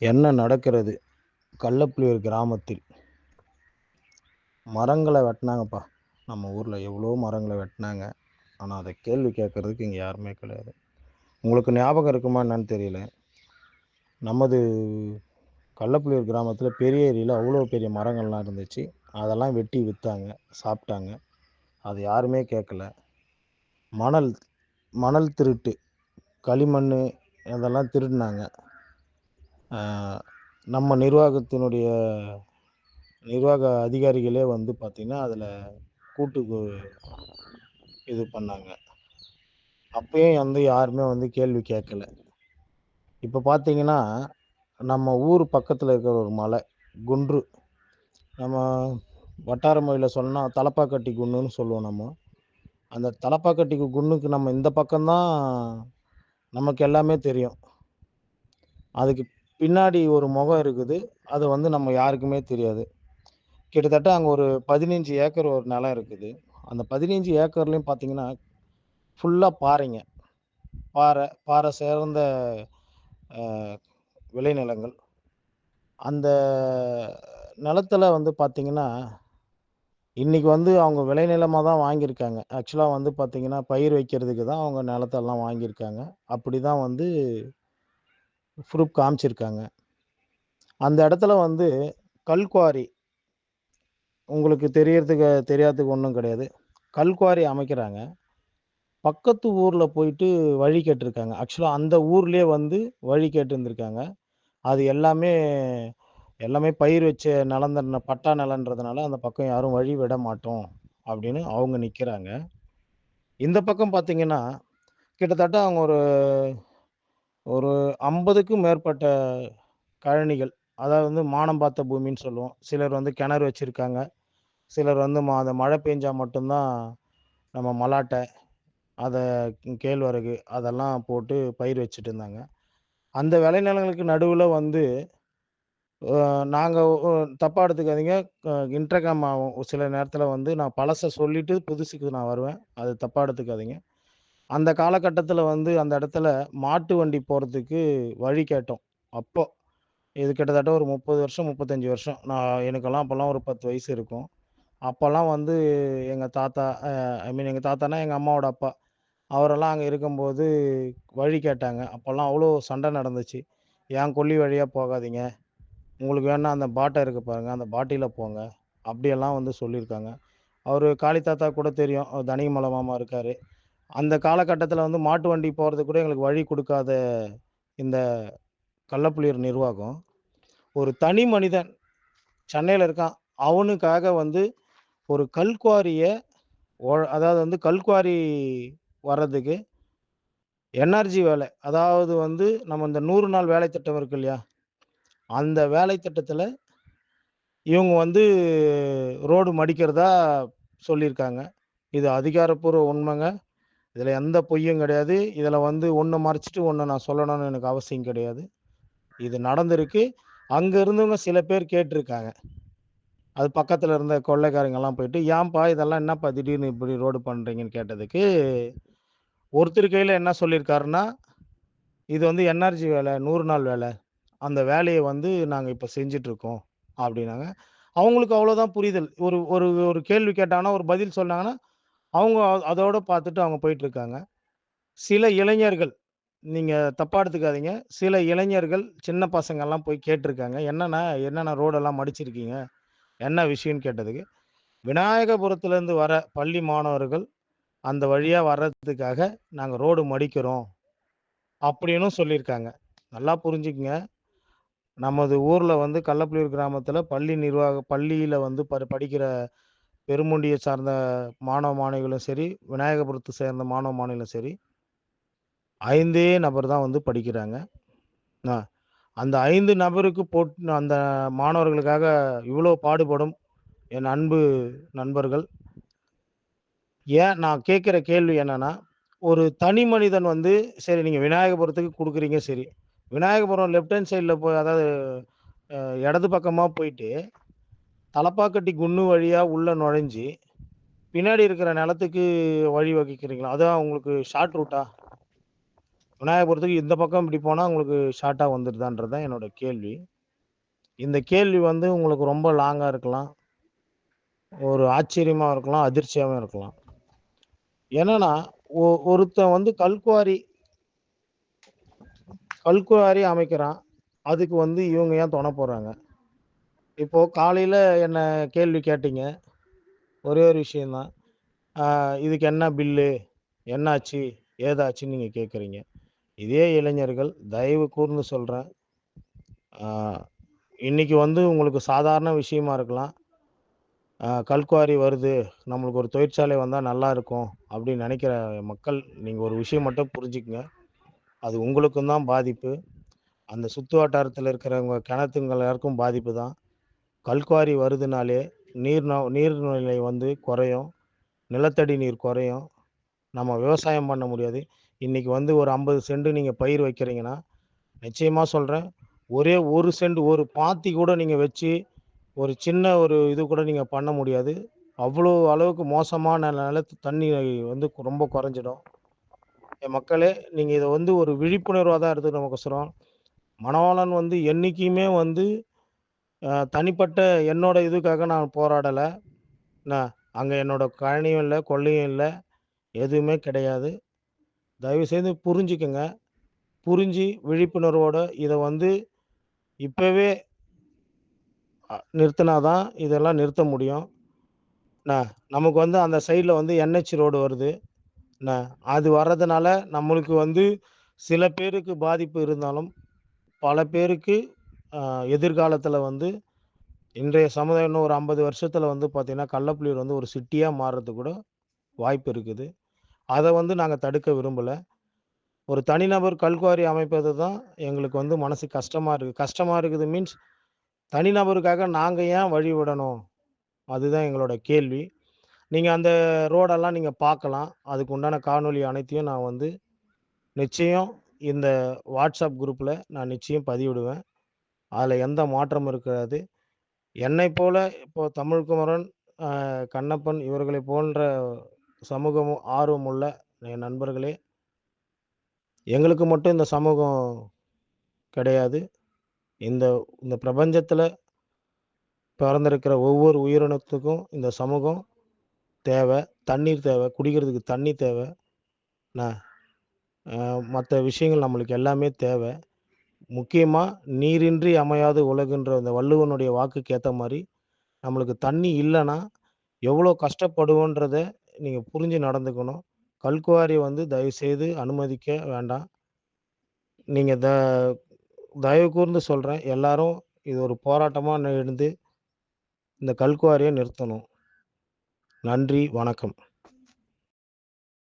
என்ன நடக்கிறது கள்ளப்புலியூர் கிராமத்தில்? மரங்களை வெட்டினாங்கப்பா. நம்ம ஊரில் எவ்வளோ மரங்களை வெட்டினாங்க. ஆனால் அதை கேள்வி கேட்குறதுக்கு இங்கே யாருமே கிடையாது. உங்களுக்கு ஞாபகம் இருக்குமா என்னன்னு தெரியல. நமது கள்ளப்புலியூர் கிராமத்தில் பெரிய ஏரியில் அவ்வளோ பெரிய மரங்கள்லாம் இருந்துச்சு. அதெல்லாம் வெட்டி விற்றாங்க, சாப்பிட்டாங்க. அது யாருமே கேட்கல. மணல் மணல் திருட்டு, களிமண் இதெல்லாம் திருடினாங்க. நம்ம நிர்வாக அதிகாரிகளே வந்து பார்த்திங்கன்னா அதில் கூட்டு இது பண்ணாங்க. அப்பயும் வந்து யாருமே வந்து கேள்வி கேட்கல. இப்போ பார்த்தீங்கன்னா நம்ம ஊர் பக்கத்தில் இருக்கிற ஒரு மலை குன்று, நம்ம வட்டார மொழியில் சொன்னால் தலப்பாக்கட்டி குன்றுன்னு சொல்லுவோம். அந்த தலப்பாக்கட்டி குன்றுக்கு நம்ம இந்த பக்கம்தான் நமக்கு எல்லாமே தெரியும். அதுக்கு பின்னாடி ஒரு முகம் இருக்குது. அது வந்து நம்ம யாருக்குமே தெரியாது. கிட்டத்தட்ட அங்கே ஒரு 15 ஏக்கர் ஒரு நிலம் இருக்குது. அந்த 15 ஏக்கர்லையும் பார்த்தீங்கன்னா ஃபுல்லாக பாறைங்க. பாறை சேர்ந்த விளைநிலங்கள். அந்த நிலத்துல வந்து பார்த்தீங்கன்னா, இன்னைக்கு வந்து அவங்க விளைநிலமா தான் வாங்கியிருக்காங்க. ஆக்சுவலா வந்து பார்த்தீங்கன்னா, பயிர் வைக்கிறதுக்கு தான் அவங்க நிலத்தெல்லாம் வாங்கியிருக்காங்க. அப்படிதான் வந்து ப்ரூஃப் காமிச்சிருக்காங்க. அந்த இடத்துல வந்து கல்குவாரி, உங்களுக்கு தெரியாததுக்கு ஒண்ணும் கிடையாது. கல்குவாரி அமைக்கிறாங்க. பக்கத்து ஊர்ல போயிட்டு வழி கேட்டிருக்காங்க. ஆக்சுவலா அந்த ஊர்லயே வந்து வழி கேட்டிருந்திருக்காங்க. அது எல்லாமே பயிர் வச்ச பட்டா நிலன்றதுனால அந்த பக்கம் யாரும் வழி விட மாட்டோம் அப்படின்னு அவங்க நிக்கிறாங்க. இந்த பக்கம் பார்த்தீங்கன்னா, கிட்டத்தட்ட அவங்க ஒரு ஒரு 50க்கும் மேற்பட்ட கழனிகள். அதாவது வந்து மானம் பார்த்த பூமின்னு சொல்லுவோம். சிலர் வந்து கிணறு வச்சிருக்காங்க. சிலர் வந்து அந்த மழை பெஞ்சா மட்டும் தான் நம்ம மலாட்டை, அத கேழ்வரகு அதெல்லாம் போட்டு பயிர் வச்சுட்டு இருந்தாங்க. அந்த விளைநிலங்களுக்கு நடுவுல வந்து நாங்க தப்பா எடுத்துக்காதீங்க. இன்டர்காம் ஆகும். சில நேரத்தில வந்து நான் பழச சொல்லிட்டு புதுசுக்கு நான் வருவேன். அது தப்பா எடுத்துக்காதீங்க. அந்த காலகட்டத்தில வந்து அந்த இடத்துல மாட்டு வண்டி போறதுக்கு வழி கேட்டோம். அப்போ. இது கிட்டத்தட்ட ஒரு 30 வருஷம், 35 வருஷம். எனக்கெல்லாம் அப்பலாம் ஒரு 10 வயசு இருக்கும். அப்பலாம் வந்து எங்க தாத்தா ஐ மீன் எங்க தாத்தான்னா எங்க அம்மாவோட அப்பா. அவரெல்லாம் அங்க இருக்கும்போது வழி கேட்டாங்க. அப்பலாம் அவ்வளோ சண்டை நடந்துச்சு. "என் கொல்லி வழியா போகாதீங்க. உங்களுக்கு வேணா அந்த பாட்ட இருக்கு பாருங்க. அந்த பாட்டியில போங்க." அப்படியெல்லாம் வந்து சொல்லியிருக்காங்க. அவரு காளி தாத்தா கூட தெரியும். அவர் தணிகமலை மாமா இருக்காரு. அந்த காலகட்டத்தில வந்து மாட்டு வண்டி போறதுக்கு கூட எங்களுக்கு வழி குடுக்காத இந்த கள்ளப்புலியூர் நிர்வாகம், ஒரு தனி மனிதன் சென்னையில இருக்கான். அவனுக்காக வந்து ஒரு கல்குவாரிய அதாவது வந்து கல்குவாரி வர்றதுக்கு என்ஆர்ஜி வேலை. அதாவது வந்து நம்ம இந்த 100 நாள் வேலை திட்டம் இருக்கு இல்லையா? அந்த வேலை திட்டத்தில இவங்க வந்து ரோடு மடிக்கிறதா சொல்லியிருக்காங்க. இது அதிகாரப்பூர்வ உண்மைங்க. இதில எந்த பொய்யும் கிடையாது. இதில வந்து ஒண்ண மறைச்சுட்டு ஒண்ண நான் சொல்லணும்னு எனக்கு அவசியம் கிடையாது. இது நடந்திருக்கு. அங்க இருந்தவங்க சில பேர் கேட்டுருக்காங்க. அது பக்கத்துல இருந்த கொள்ளைக்காரங்கலாம் போயிட்டு, "ஏன்பா இதெல்லாம் என்னப்பா திடீர்னு இப்படி ரோடு பண்றீங்கன்னு?" கேட்டதுக்கு, ஒருத்தர் கையில என்ன சொல்லியிருக்காருன்னா, "இது வந்து என்ஆர்ஜி வேலை, 100 நாள் வேலை. அந்த வேலைய வந்து நாங்க இப்ப செஞ்சுட்டுருக்கோம்." அப்படின்னாங்க. அவங்களுக்கு அவ்வளோதான் புரிதல். ஒரு ஒரு ஒரு கேள்வி கேட்டாங்கன்னா, ஒரு பதில் சொன்னாங்கன்னா, அவங்க அதோட பார்த்துட்டு அவங்க போயிட்டுருக்காங்க. சில இளைஞர்கள், நீங்க தப்பா எடுத்துக்காதீங்க. சில இளைஞர்கள், சின்ன பசங்கலாம் போய் கேட்டுருக்காங்க. "என்னண்ணா, என்னண்ணா ரோடெல்லாம் மடிச்சிருக்கீங்க? என்ன விஷயம்ன்னு?" கேட்டதுக்கு, "விநாயகபுரத்துலேருந்து வர பள்ளி மாணவர்கள் அந்த வழியா வர்றதுக்காக நாங்க ரோடு மடிக்கிறோம்." அப்படின்னும் சொல்லியிருக்காங்க. நல்லா புரிஞ்சுக்கங்க. நமது ஊர்ல வந்து கள்ளப்புலியூர் கிராமத்தில பள்ளியில வந்து படிக்கிற பெருமுண்டிய சார்ந்த மாணவ, மாணவிகளும் சரி, விநாயகபுரத்த சேர்ந்த மாணவ, மாணவிகளும் சரி, 5 நபர் தான் வந்து படிக்கிறாங்க. அ அந்த 5 நபருக்கு அந்த மாணவர்களுக்காக இவ்வளோ பாடுபடும் என் அன்பு நண்பர்கள். நான் கேட்கிற கேள்வி என்னன்னா, ஒரு தனி மனிதன் வந்து சரி நீங்க விநாயகபுரத்துக்கு குடுக்குறீங்க சரி. விநாயகபுரம் லெஃப்ட் ஹேண்ட் சைட்ல அதாவது அ இடது பக்கமா போயிட்டு, தலப்பாக்கட்டி குன்னு வழியா உள்ள நுழைஞ்சு, பின்னாடி இருக்கிற நிலத்துக்கு வழி வகுக்கிறீங்களா? அதான் உங்களுக்கு ஷார்ட் ரூட்டா? விநாயகபுரத்துக்கு இந்த பக்கம் இப்படி போனா உங்களுக்கு ஷார்ட்டா வந்துருதான்றது தான் என்னோட கேள்வி. இந்த கேள்வி வந்து உங்களுக்கு ரொம்ப லாங்கா இருக்கலாம். ஒரு ஆச்சரியமா இருக்கலாம், அதிர்ச்சியாவும் இருக்கலாம். என்னன்னா, ஒருத்தன் வந்து கல்குவாரி அமைக்கிறான். அதுக்கு வந்து இவங்க ஏன் துணை போடுறாங்க? இப்போ காலையில என்ன கேள்வி கேட்டீங்க. ஒரே ஒரு விஷயம் தான். இதுக்கு என்ன பில்லு? என்னாச்சு? ஏதாச்சுன்னு நீங்க கேட்குறீங்க. இதே இளைஞர்கள் தயவு கூர்ந்து சொல்றேன். ஆ இன்னைக்கு வந்து உங்களுக்கு சாதாரண விஷயமா இருக்கலாம். கல்குவாரி வருது. நம்மளுக்கு ஒரு தொழிற்சாலை வந்தா நல்லாருக்கும். அப்படின்னு நெனைக்கிற மக்கள், நீங்க ஒரு விஷயம் மட்டும் புரிஞ்சுக்கங்க. அது உங்களுக்கும் தான் பாதிப்பு. அந்த சுத்து வட்டாரத்தில இருக்கிறவங்க கிணத்துங்க எல்லாருக்கும் பாதிப்பு தான். கல்குவாரி வருதுனாலே நீர்நிலை வந்து குறையும். நிலத்தடி நீர் குறையும். நம்ம விவசாயம் பண்ண முடியாது. இன்னைக்கு வந்து ஒரு 50 சென்ட் நீங்க பயிர் வைக்கிறீங்கன்னா, நிச்சயமா சொல்றேன். ஒரே 1 சென்ட் ஒரு பாத்தி கூட நீங்க வச்சு, ஒரு சின்ன ஒரு இது கூட நீங்க பண்ண முடியாது. அவ்வளோ அளவுக்கு மோசமான நிலத்து தண்ணி வந்து ரொம்ப குறைஞ்சிடும். என் மக்களே, நீங்க இத வந்து ஒரு விழிப்புணர்வா தான் எடுத்துக்கணும்கோசரம், மணவாளன் வந்து என்னைக்குமே வந்து தனிப்பட்ட என்னோட இதுக்காக நான் போராடல. என்ன, அங்க என்னோட கழனியும் இல்ல, கொள்ளையும் இல்ல, எதுவுமே கிடையாது. தயவுசெய்து புரிஞ்சுக்கங்க. புரிஞ்சு விழிப்புணர்வோட இத வந்து இப்பவே நிறுத்தினா தான் இதெல்லாம் நிறுத்த முடியும். என்ன, நமக்கு வந்து அந்த சைட்ல வந்து NH ரோடு வருது. என்ன, அது வர்றதுனால நம்மளுக்கு வந்து சில பேருக்கு பாதிப்பு இருந்தாலும், பல பேருக்கு அ எதிர்காலத்தில வந்து இன்றைய சமுதாயம் இன்னும் ஒரு 50 வருஷத்தில வந்து பார்த்தீங்கன்னா, கள்ளப்புலியூர் வந்து ஒரு சிட்டியா மாறுறதுக்கு கூட வாய்ப்பு இருக்குது. அத வந்து நாங்க தடுக்க விரும்பல. ஒரு தனிநபர் கல்குவாரி அமைப்பது தான் எங்களுக்கு வந்து மனசு கஷ்டமா இருக்கு. கஷ்டமா இருக்குது மீன்ஸ் தனிநபருக்காக நாங்க ஏன் வழி விடணும்? அதுதான் எங்களோட கேள்வி. நீங்க அந்த ரோடெல்லாம் நீங்க பார்க்கலாம். அதுக்கு உண்டான காணொளி அனைத்தையும் நான் வந்து நிச்சயம் இந்த WhatsApp குரூப்ல நான் நிச்சயம் பதிவிடுவேன். அதுல எந்த மாற்றமும் இருக்காது. என்னைப் போல இப்போ தமிழ்குமரன், கண்ணப்பன் இவர்களைப் போன்ற சமூகமும் ஆர்வமுள்ள என் நண்பர்களே, எங்களுக்கு மட்டும் இந்த சமூகம் கிடையாது. இந்த இந்த பிரபஞ்சத்தில பிறந்திருக்கிற ஒவ்வொரு உயிரினத்துக்கும் இந்த சமூகம் தேவை. தண்ணீர் தேவை. குடிக்கிறதுக்கு தண்ணி தேவை. என்ன, மத்த விஷயங்கள் நம்மளுக்கு எல்லாமே தேவை. முக்கியமா நீரின்றி அமையாது உலகுன்ற அந்த வள்ளுவனுடைய வாக்குக்கு ஏத்த மாரி, நம்மளுக்கு தண்ணி இல்லன்னா, எவ்வளோ கஷ்டப்படுவோன்றத நீங்க புரிஞ்சு நடந்துக்கணும். கல்குவாரி வந்து தயவுசெய்து அனுமதிக்க வேண்டாம். நீங்க தயவு கூர்ந்து சொல்றேன். எல்லாரும் இது ஒரு போராட்டமா எழுந்து இந்த கல்குவாரிய நிறுத்தணும். நன்றி, வணக்கம்.